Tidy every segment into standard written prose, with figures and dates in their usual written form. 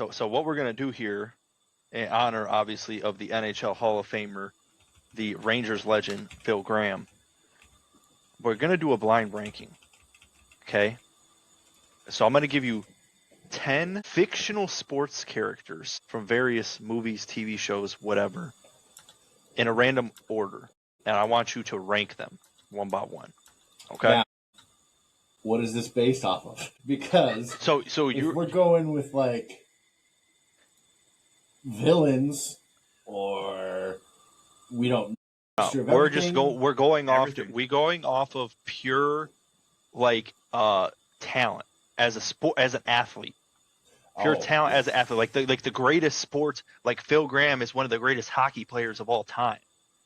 So what we're gonna do here, in honor obviously of the NHL Hall of Famer, the Rangers legend Phil Graham, we're gonna do a blind ranking. Okay. So I'm gonna give you 10 fictional sports characters from various movies, TV shows, whatever, in a random order, and I want you to rank them one by one. Okay. Now, what is this based off of? Because so if we're going with like villains, or we don't. We're going Everything. off of pure like talent as an athlete. Pure talent as an athlete, like the greatest sports. Like Phil Graham is one of the greatest hockey players of all time.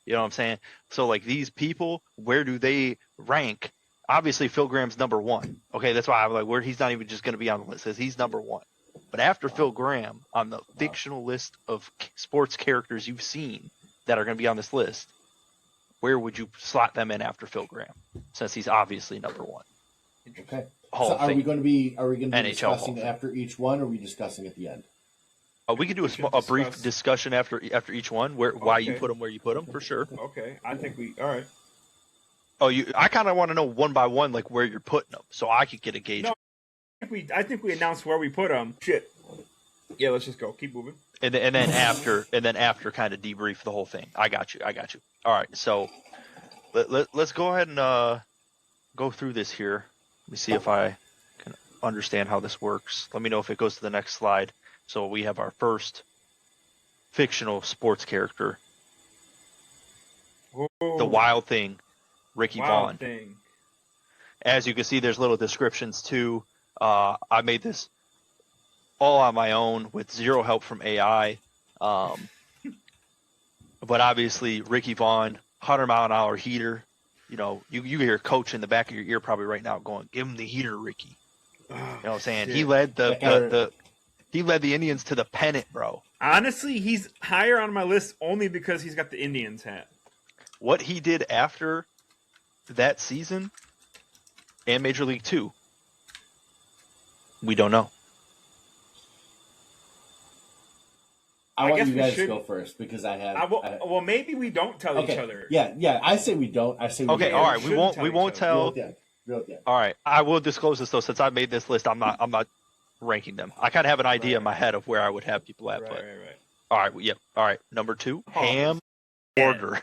You know what I'm saying? So like these people, where do they rank? Obviously, Phil Graham's number one. Okay, that's why I'm like, where he's not even just going to be on the list, because he's number one. But after Phil Graham, on the fictional list of sports characters you've seen that are going to be on this list, where would you slot them in after Phil Graham? Since he's obviously number one. Okay. Hall So of are Fame. we going to be NHL discussing Hall of after each one, or are we discussing at the end? We could do a brief discussion after each one, why you put them where you put them, for sure. Okay, I think all right. Oh, I kind of want to know one by one, like where you're putting them, so I could get a gauge. No, I think we announced where we put them. Shit. Yeah, let's just go. Keep moving. And then after kind of debrief the whole thing. I got you. All right, so let's go ahead and go through this here. Let me see if I can understand how this works. Let me know if it goes to the next slide. So we have our first fictional sports character, the Wild Thing, Ricky Vaughn. Thing. As you can see, there's little descriptions too. I made this all on my own with zero help from AI. But obviously, Ricky Vaughn, 100-mile-an-hour heater. You know, you hear coach in the back of your ear probably right now going, "Give him the heater, Ricky." You know what I'm saying? Shit. He led he led the Indians to the pennant, bro. Honestly, he's higher on my list only because he's got the Indians hat. What he did after that season and Major League 2, we don't know. I want guess you we guys to should- go first because I have. Well, maybe we don't tell each other. Yeah. I say we don't. I say we Okay, don't. all right. We shouldn't won't tell tell. Real at the end. All right, I will disclose this though. Since I made this list, I'm not ranking them. I kind of have an idea in my head of where I would have people at. Right, but right. all right, yep. All right, number 2, Oh, Ham yeah. Order,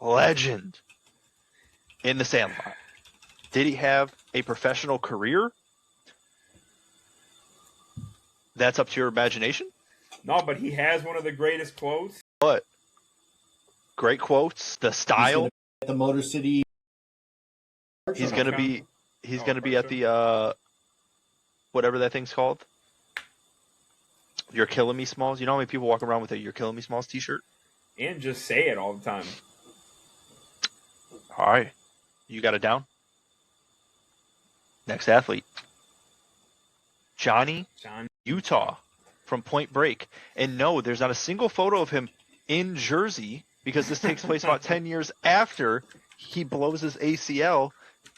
legend in the Sandlot. Did he have a professional career? That's up to your imagination. No, but he has one of the greatest quotes. But great quotes, the style. At the Motor City. He's gonna be at the whatever that thing's called. You're Killing Me Smalls. You know how many people walk around with a You're Killing Me Smalls t-shirt? And just say it all the time. All right. You got it down? Next athlete. Johnny Utah from Point Break. And no, there's not a single photo of him in jersey because this takes place about 10 years after he blows his ACL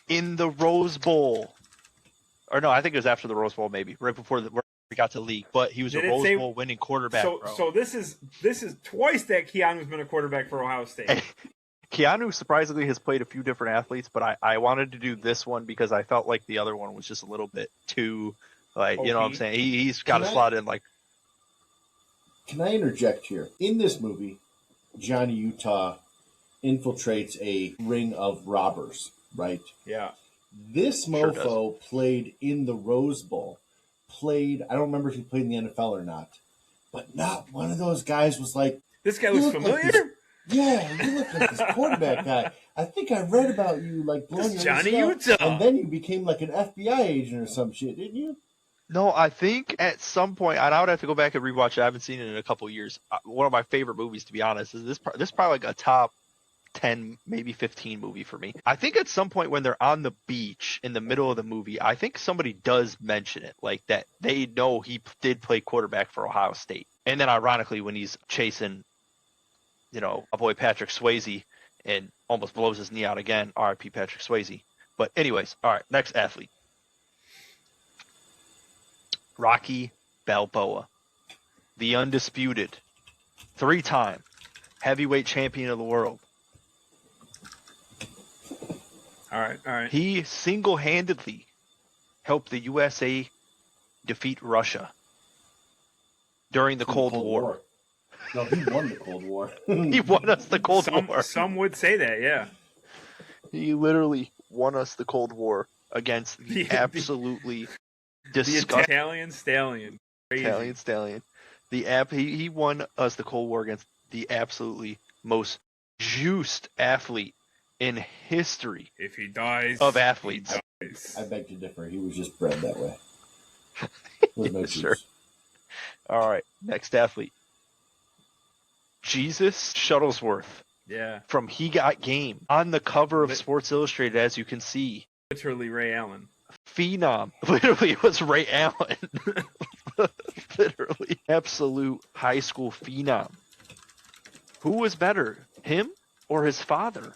in the Rose Bowl. Or no, I think it was after the Rose Bowl, maybe right before we got to league. But he was a Rose Bowl winning quarterback. So this is twice that Keanu's been a quarterback for Ohio State. Keanu surprisingly has played a few different athletes, but I wanted to do this one because I felt like the other one was just a little bit too, like, you know what I'm saying? He's got to slot in like. Can I interject here? In this movie, Johnny Utah infiltrates a ring of robbers, right? Yeah. This mofo played in the Rose Bowl. I don't remember if he played in the NFL or not, but not one of those guys was like, this guy looks familiar. Yeah, you look like this quarterback guy. I think I read about you like blowing your Johnny stuff, Utah. and then you became like an FBI agent or some shit, didn't you? No, I think at some point, and I would have to go back and rewatch it. I haven't seen it in a couple of years. One of my favorite movies, to be honest, is this is probably like a top 10, maybe 15 movie for me. I think at some point when they're on the beach in the middle of the movie, I think somebody does mention it, like that they know he did play quarterback for Ohio State. And then ironically, when he's chasing, you know, a boy Patrick Swayze and almost blows his knee out again, R.I.P. Patrick Swayze. But anyways, all right, next athlete. Rocky Balboa, the undisputed 3-time heavyweight champion of the world. All right. He single-handedly helped the USA defeat Russia during the Cold War. No, he won the Cold War. He won us the Cold War. Some would say that, yeah. He literally won us the Cold War against the absolutely disgusting the Italian stallion. Crazy. Italian stallion. He won us the Cold War against the absolutely most juiced athlete in history. If he dies of athletes. He dies. I beg to differ. He was just bred that way. No sure. All right, next athlete. Jesus Shuttlesworth. Yeah. From He Got Game. On the cover of Sports Illustrated, as you can see. Literally Ray Allen. Phenom. Literally, it was Ray Allen. Literally. Absolute high school phenom. Who was better, him or his father?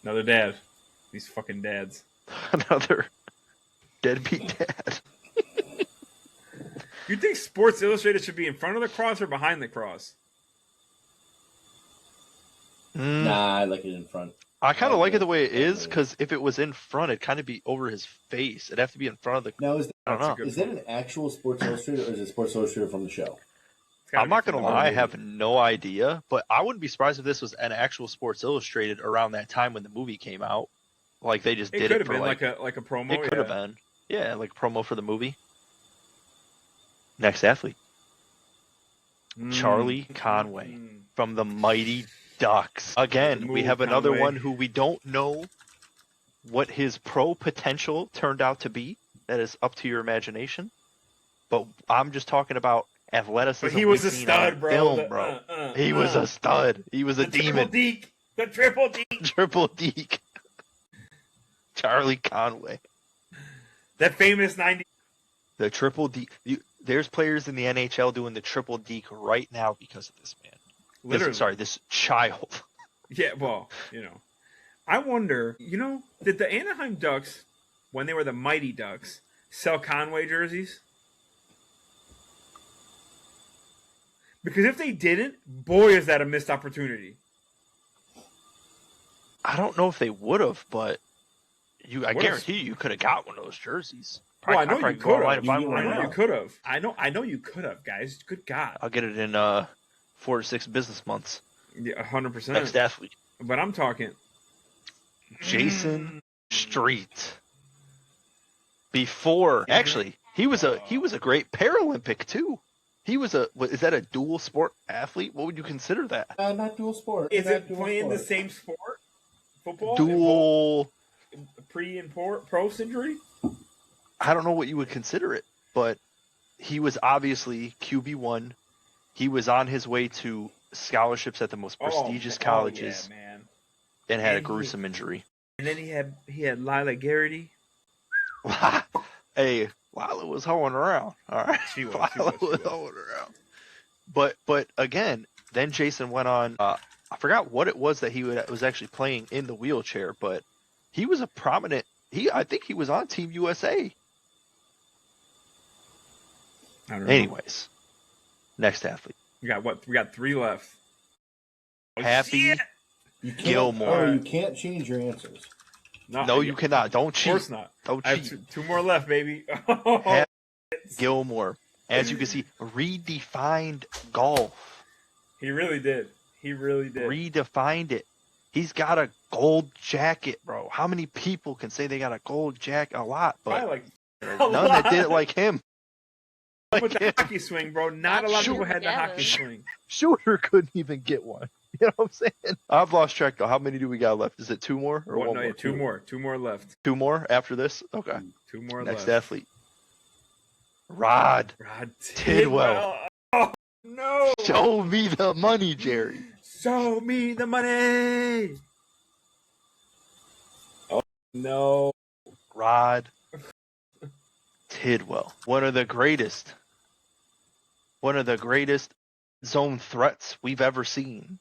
Another dad. These fucking dads. Another deadbeat dad. You think Sports Illustrated should be in front of the cross or behind the cross? Nah, I like it in front. I kind of like it the way it is, because if it was in front, it'd kind of be over his face. It'd have to be in front of the... Now, I don't know. Is that an actual Sports Illustrated, or is it Sports Illustrated from the show? I'm not going to lie, I have no idea, but I wouldn't be surprised if this was an actual Sports Illustrated around that time when the movie came out. Like, they just did it for, could have been like a promo. It could have been. Yeah, like a promo for the movie. Next athlete. Charlie Conway from the Mighty Ducks. Again, we have another one who we don't know what his pro potential turned out to be. That is up to your imagination. But I'm just talking about athleticism. But he was a stud, bro. Film, bro. He was a stud. He was a demon. The triple deke. Triple deke. Charlie Conway. That famous 90. The triple deke. There's players in the NHL doing the triple deke right now because of this man. Literally. This child. Yeah, well, I wonder, did the Anaheim Ducks, when they were the Mighty Ducks, sell Conway jerseys? Because if they didn't, boy, is that a missed opportunity. I don't know if they would have, but I guarantee you could have got one of those jerseys. Well, I know you could have. I know you could have. I know you could have, guys. Good God. I'll get it in 4 to 6 business months. Yeah, 100%. Next athlete. But I'm talking Jason Street. Before, actually, he was a great Paralympic too. Is that a dual sport athlete? What would you consider that? Not dual sport. Is it playing the same sport? Football? Dual pre and pro century? I don't know what you would consider it, but he was obviously QB1. He was on his way to scholarships at the most prestigious colleges, yeah, man. and had a gruesome injury. And then he had Lila Garrity. Hey, Lila was hoeing around. All right, she was hoeing around. But again, then Jason went on. I forgot what it was that he was actually playing in the wheelchair, but he was a prominent. I think he was on Team USA. I don't know. Anyways, next athlete. We got 3 left. Happy Gilmore. Oh, you can't change your answers. No, you cannot. Don't cheat. Of course not. Don't I cheat. have 2 more left, baby. Happy Gilmore. As you can see, redefined golf. He really did. Redefined it. He's got a gold jacket, bro. How many people can say they got a gold jacket? A lot, but none that did it like him. With the hockey swing, bro. Not a lot of people had the hockey swing. Shooter couldn't even get one. You know what I'm saying? I've lost track, though. How many do we got left? Is it 2 more? Or one more? Yeah, 2 more. 2 more left. 2 more after this? Okay. 2 more Next left. athlete. Rod Tidwell. Oh, no. Show me the money, Jerry. Show me the money. Oh, no. Rod Tidwell. One of the greatest zone threats we've ever seen.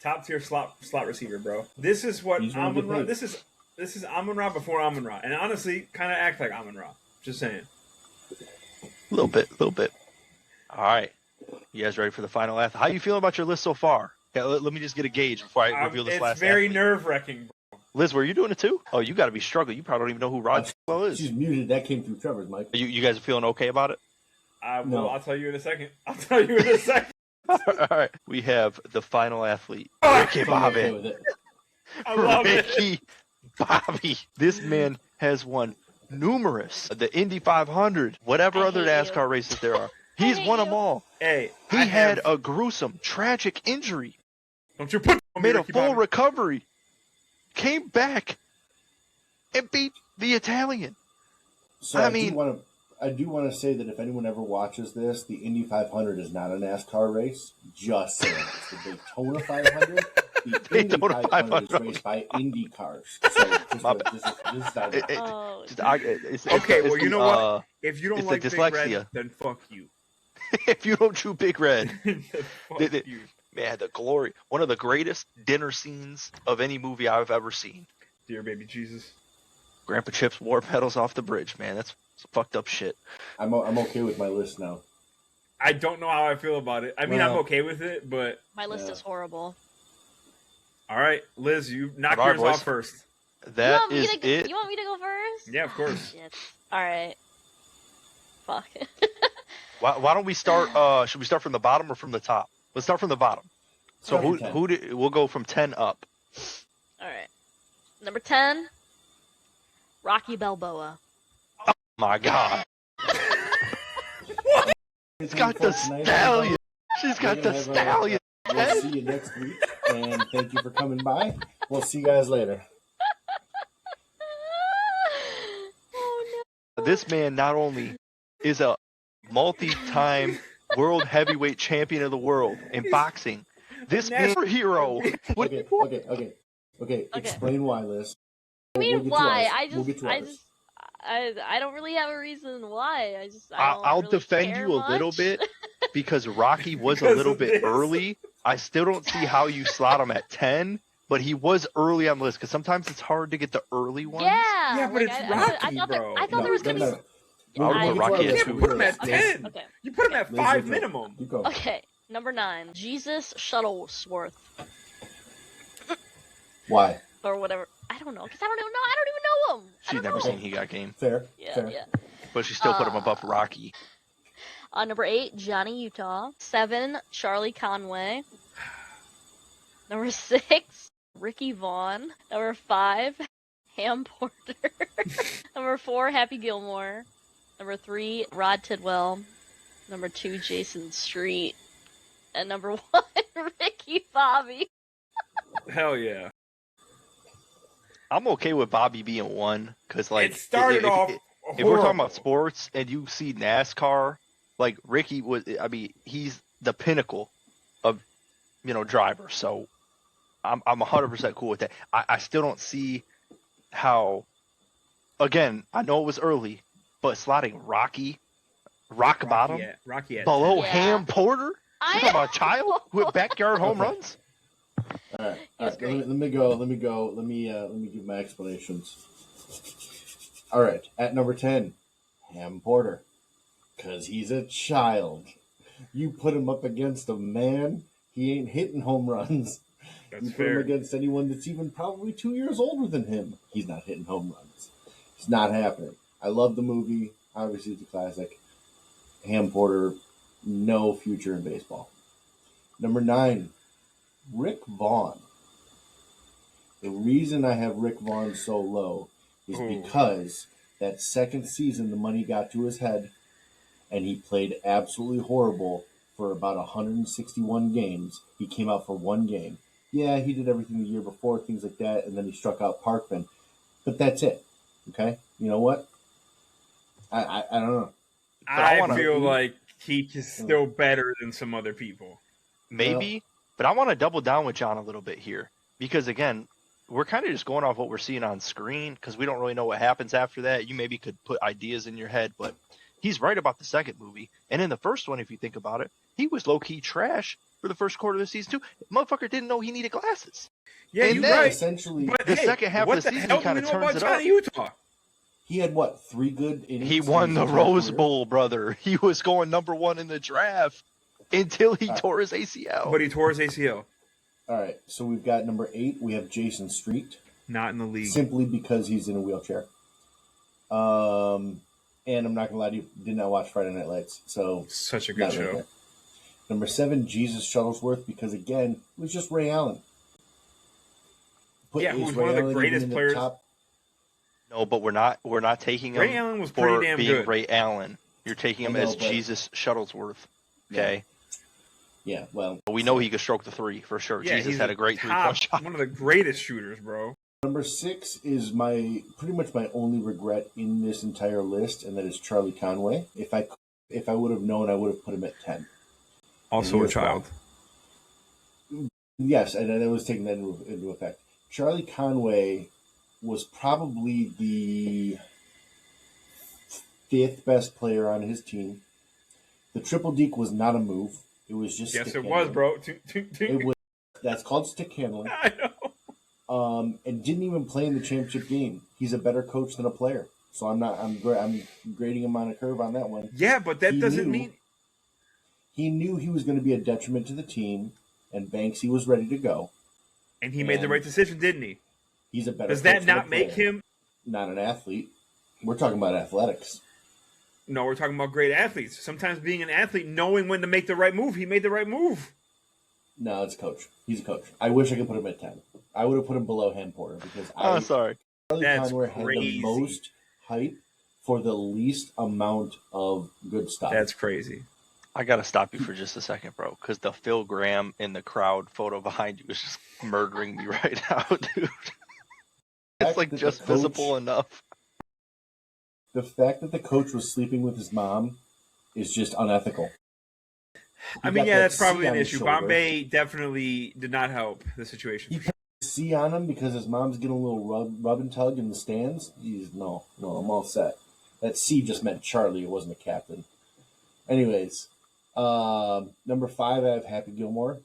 Top tier slot receiver, bro. This is what Amon Ra. This is Amon Ra before Amon Ra, and honestly, kind of act like Amon Ra. Just saying. A little bit. All right. You guys ready for the final athlete? How you feeling about your list so far? Yeah, let me just get a gauge before I reveal this last It's very athlete. nerve-wracking. Liz, were you doing it too? Oh, you got to be struggling. You probably don't even know who Rod Tidwell is. She's muted. That came through Trevor's mic. You guys are feeling okay about it? No. I'll tell you in a second. All right. We have the final athlete, Oh, Ricky Bobby. I love Ricky Bobby. This man has won numerous, the Indy 500, whatever I other hate NASCAR you. races there are. He's hate won them you. all. Hey, He had a gruesome, tragic injury. Don't you put on me, Made a Ricky full Bobby. recovery. Came back and beat the Italian. So I do want to say that if anyone ever watches this, the Indy 500 is not a NASCAR race. Just saying, it's the Daytona 500. The Indy Daytona 500 is 500. raced by Indy cars. So Okay, well, you know what? If you don't it's like the Big dyslexia. Red, then fuck you. If you don't chew Big Red, Then fuck you. man, the glory. One of the greatest dinner scenes of any movie I've ever seen. Dear baby Jesus. Grandpa Chip's war pedals off the bridge, man. That's some fucked up shit. I'm okay with my list now. I don't know how I feel about it. I mean, I'm okay with it, but... My list is horrible. All right, Liz, you knock All right, yours boys. off first. That is it. You want me to go first? Yeah, of course. Shit. All right. Fuck. Why don't we start? Should we start from the bottom or from the top? Let's start from the bottom. So Start from 10. we'll go from 10 up. All right. Number 10, Rocky Balboa. My God. She's got the stallion. She's got the stallion. We'll see you next week, and thank you for coming by. We'll see you guys later. Oh no. This man not only is a multi-time world heavyweight champion of the world in boxing, this man hero. Okay. Explain why, Liz. I mean, why? I I don't really have a reason why. I'll really defend care you a little much. bit because Rocky was a Because little of bit this. early. I still don't see how you slot him at 10, but he was early on the list because sometimes it's hard to get the early ones. Yeah. Yeah, but it's Rocky, bro. I thought there was gonna be. I'll put Rocky at You 2. can't put him at 10. Okay. You put him at Liz, 5 you go. minimum. You go. Okay. Number 9, Jesus Shuttlesworth Why? or whatever. I don't know because I don't even know him. I She's don't never know. seen He Got Game, Fair. Yeah, Fair. yeah. but she still put him above Rocky. Number 8, Johnny Utah. 7, Charlie Conway. Number 6, Ricky Vaughn. Number 5, Ham Porter. Number 4, Happy Gilmore. Number 3, Rod Tidwell. Number 2, Jason Street. And number 1, Ricky Bobby. Hell yeah. I'm okay with Bobby being 1 because, like, It started off if we're talking horrible. about sports and you see NASCAR, like Ricky was, I mean, he's the pinnacle of, driver. So I'm 100% cool with that. I still don't see how, again, I know it was early, but slotting rock bottom Rocky at below 10. Ham Porter? You're talking about a child with backyard home Okay. runs? All right. He was great. Let me go. Let me give my explanations. All right. At number 10, Ham Porter, because he's a child. You put him up against a man, he ain't hitting home runs. That's You put fair. him against anyone that's even probably 2 years older than him, he's not hitting home runs. It's not happening. I love the movie. Obviously, it's a classic. Ham Porter, no future in baseball. Number 9, Rick Vaughn. The reason I have Rick Vaughn so low is because that second season the money got to his head and he played absolutely horrible for about 161 games. He came out for 1 game. Yeah, he did everything the year before, things like that, and then he struck out Parkman. But that's it. Okay? You know what? I don't know. I feel like he's still better than some other people. Maybe, but I want to double down with John a little bit here because, again, we're kind of just going off what we're seeing on screen because we don't really know what happens after that. You maybe could put ideas in your head, but he's right about the second movie. And in the first one, if you think about it, he was low-key trash for the first quarter of the season, too. Motherfucker didn't know he needed glasses. Yeah, And you're then right. Essentially, But the hey, second half what of the the season hell kinda do we know turns about it up. Johnny Utah? He had what, 3 good innings? He won the Rose Bowl, brother. He was going number 1 in the draft until he tore his ACL. But he tore his ACL. All right, so we've got number 8. We have Jason Street. Not in the league. Simply because he's in a wheelchair. And I'm not going to lie to you, did not watch Friday Night Lights. So such a good show. Right. Number 7, Jesus Shuttlesworth, because, again, it was just Ray Allen. Who was one of the greatest players. No, but we're not taking him Ray Allen was for pretty damn being good. Ray Allen. You're taking him as Jesus Shuttlesworth. Okay. Yeah, well. We know he could stroke the 3 for sure. Yeah, Jesus had a great 3-point shot. One of the greatest shooters, bro. Number 6 is pretty much my only regret in this entire list, and that is Charlie Conway. If I would have known, I would have put him at 10. Also a child. Yes, and I was taking that into effect. Charlie Conway was probably the 5th best player on his team. The triple deke was not a move. It was just yes, stick it handling. was, bro. It was. That's called stick handling. I know. And didn't even play in the championship game. He's a better coach than a player. So I'm grading him on a curve on that one. Yeah, but that doesn't mean he knew he was going to be a detriment to the team, and Banksy was ready to go. And he made the right decision, didn't he? He's a better. Does that not make him not an athlete? We're talking about athletics. No, we're talking about great athletes. Sometimes being an athlete, knowing when to make the right move, he made the right move. No, it's a coach. He's a coach. I wish I could put him at 10. I would have put him below Ham Porter because sorry. Charlie That's Conway had the most hype for the least amount of good stuff. That's crazy. I got to stop you for just a second, bro, because the Phil Graham in the crowd photo behind you is just murdering me right now, dude. It's like just visible enough. The fact that the coach was sleeping with his mom is just unethical. I mean, yeah, that's probably an issue. Bombay definitely did not help the situation. He put a C on him because his mom's getting a little rub and tug in the stands. No, I'm all set. That C just meant Charlie. It wasn't a captain. Anyways, number 5, I have Happy Gilmore.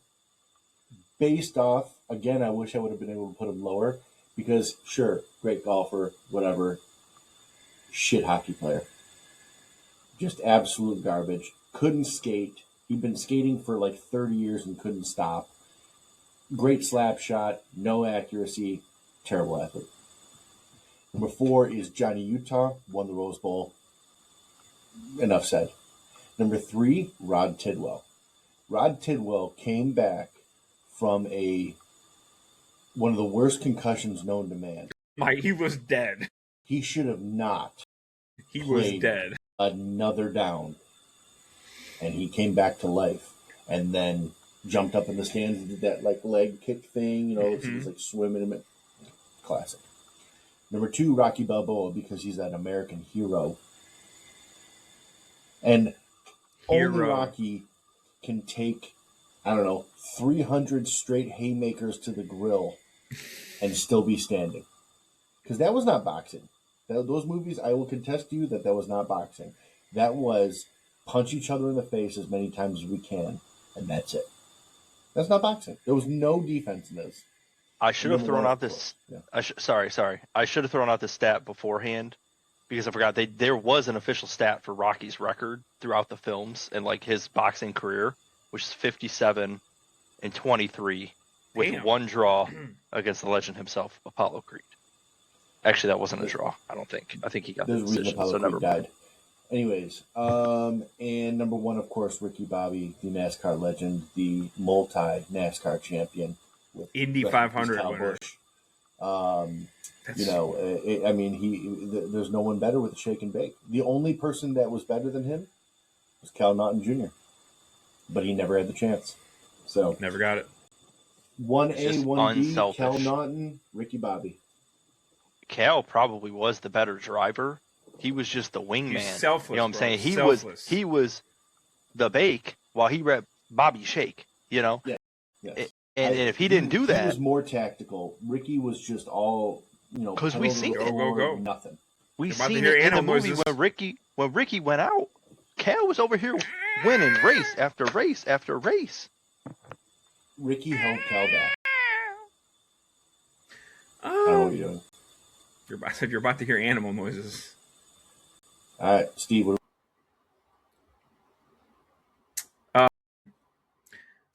Based off, again, I wish I would have been able to put him lower because, sure, great golfer, whatever, shit hockey player. Just absolute garbage. Couldn't skate. He'd been skating for like 30 years and couldn't stop. Great slap shot, no accuracy, terrible athlete. Number 4 is Johnny Utah, won the Rose Bowl. Enough said. Number 3, Rod Tidwell. Rod Tidwell came back from one of the worst concussions known to man. He was dead. He should have not. He was dead. Another down. And he came back to life. And then jumped up in the stands and did that like leg kick thing. So he was like swimming. Classic. Number 2, Rocky Balboa, because he's an American hero. And only Rocky can take, 300 straight haymakers to the grill and still be standing. Because that was not boxing. Those movies, I will contest to you that was not boxing. That was punch each other in the face as many times as we can, and that's it. That's not boxing. There was no defense in this. I should have thrown out this. Yeah. Sorry. I should have thrown out the stat beforehand because I forgot there was an official stat for Rocky's record throughout the films and like his boxing career, which is 57-23 with one draw against the legend himself, Apollo Creed. Actually, that wasn't a draw. I don't think. I think he got the decision. Apollo Creed died. Anyways, and number 1, of course, Ricky Bobby, the NASCAR legend, the multi-NASCAR champion. With Indy 500 winner. There's no one better with a shake and bake. The only person that was better than him was Cal Naughton Jr., but he never had the chance. So never got it. 1A, 1B, Cal Naughton, Ricky Bobby. Cal probably was the better driver. He was just the wingman. He's selfless, you know what I'm saying? He selfless. was the bake while he read Bobby Shake, Yeah. Yes. And if he didn't do that, he was more tactical. Ricky was just all, because we seen it. Go. Nothing. We seen it in the movie when Ricky went out. Cal was over here winning race after race after race. Ricky held Cal back. I don't know what you're doing. You're about to hear animal noises. All right, Steve.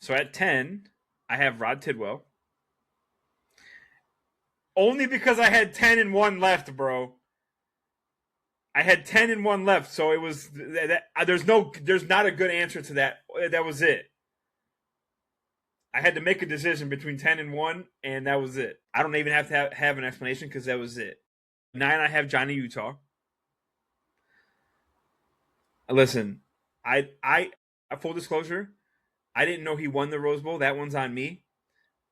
So at 10, I have Rod Tidwell. Only because I had 10 and 1 left, bro. I had 10 and 1 left, so it was there's not a good answer to that. That was it. I had to make a decision between 10 and 1, and that was it. I don't even have to have an explanation because that was it. 9, I have Johnny Utah. Listen, I full disclosure, I didn't know he won the Rose Bowl. That one's on me.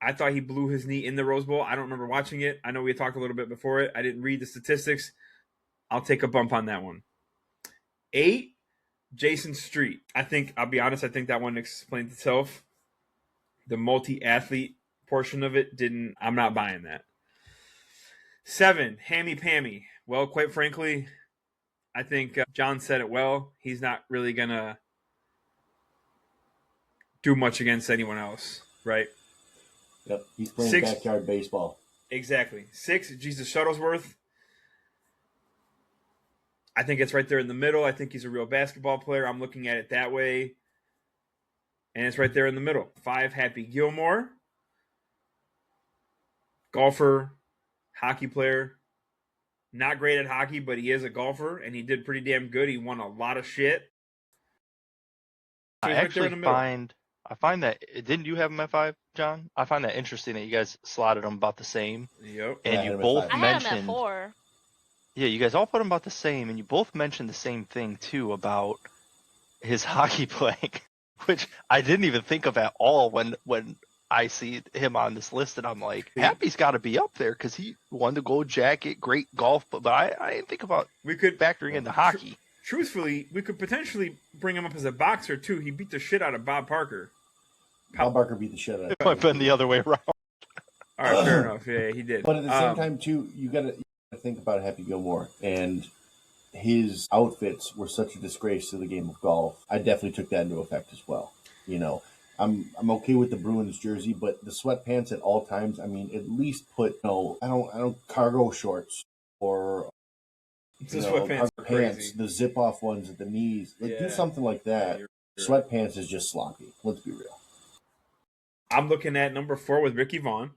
I thought he blew his knee in the Rose Bowl. I don't remember watching it. I know we talked a little bit before it. I didn't read the statistics. I'll take a bump on that one. 8, Jason Street. I'll be honest, I think that one explains itself. The multi-athlete portion of it I'm not buying that. 7, Hammy Pammy. Well, quite frankly, I think John said it well. He's not really going to do much against anyone else, right? Yep, he's playing 6, backyard baseball. Exactly. 6, Jesus Shuttlesworth. I think it's right there in the middle. I think he's a real basketball player. I'm looking at it that way. And it's right there in the middle. 5, Happy Gilmore. Golfer, hockey player. Not great at hockey, but he is a golfer, and he did pretty damn good. He won a lot of shit. So I find that, didn't you have him at 5, John? I find that interesting that you guys slotted him about the same. Yep. And Yeah, you both I had mentioned. him at 4. Yeah, you guys all put him about the same, and you both mentioned the same thing too about his hockey playing, which I didn't even think of at all when I see him on this list, and I'm like, Happy's got to be up there because he won the gold jacket, great golf, but I didn't think about factoring in the hockey. Truthfully, we could potentially bring him up as a boxer too. He beat the shit out of Bob Parker. Bob Barker beat the shit out of him. It might have been the other way around. All right, fair enough. Yeah, he did. But at the same time, too, you gotta think about Happy Gilmore, and his outfits were such a disgrace to the game of golf. I definitely took that into effect as well. You know, I'm okay with the Bruins jersey, but the sweatpants at all times. I mean, at least put I don't cargo shorts or Sweatpants cargo pants, the zip off ones at the knees. Do something like that. Sweatpants is just sloppy. Let's be real. I'm looking at number 4 with Ricky Vaughn,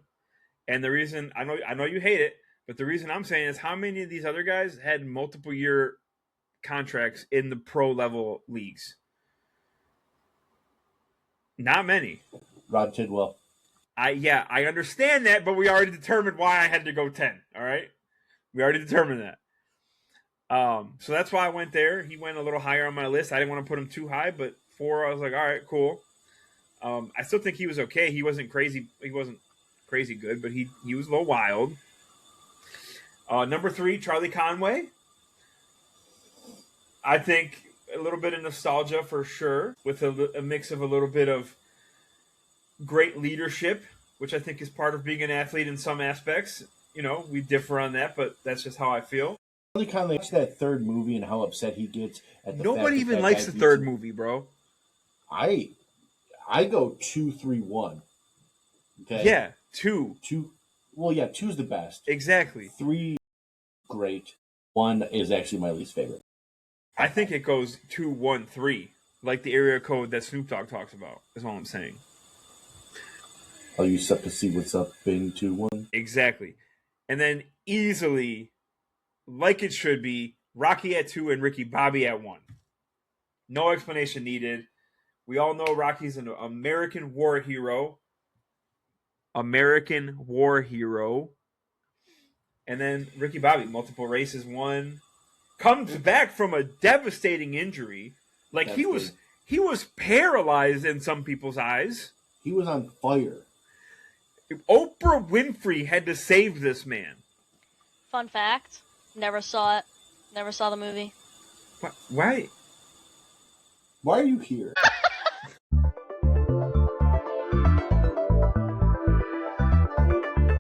and the reason I know you hate it, but the reason I'm saying is how many of these other guys had multiple year contracts in the pro level leagues? Not many. Rod Tidwell. I understand that, but we already determined why I had to go 10. All right, we already determined that. So that's why I went there. He went a little higher on my list. I didn't want to put him too high, but 4, I was like, all right, cool. I still think he was okay. He wasn't crazy. He wasn't crazy good, but he was a little wild. Number 3, Charlie Conway. I think a little bit of nostalgia for sure, with a mix of a little bit of great leadership, which I think is part of being an athlete in some aspects. You know, we differ on that, but that's just how I feel. Charlie Conway, watch that third movie and how upset he gets at the Nobody fact even likes the third movie, bro. I go 2, 3, 1. Okay. Yeah, 2. Well, yeah, 2's the best. Exactly. 3, great. 1 is actually my least favorite. I think it goes 2, 1, 3, like the area code that Snoop Dogg talks about. Is all I'm saying. I'll use up to see what's up in 2, 1. Exactly, and then easily, like it should be, Rocky at 2 and Ricky Bobby at 1. No explanation needed. We all know Rocky's an American war hero. And then Ricky Bobby, multiple races won. Comes back from a devastating injury. Like he was paralyzed in some people's eyes. He was on fire. Oprah Winfrey had to save this man. Fun fact: never saw it. Never saw the movie. Why? Why are you here?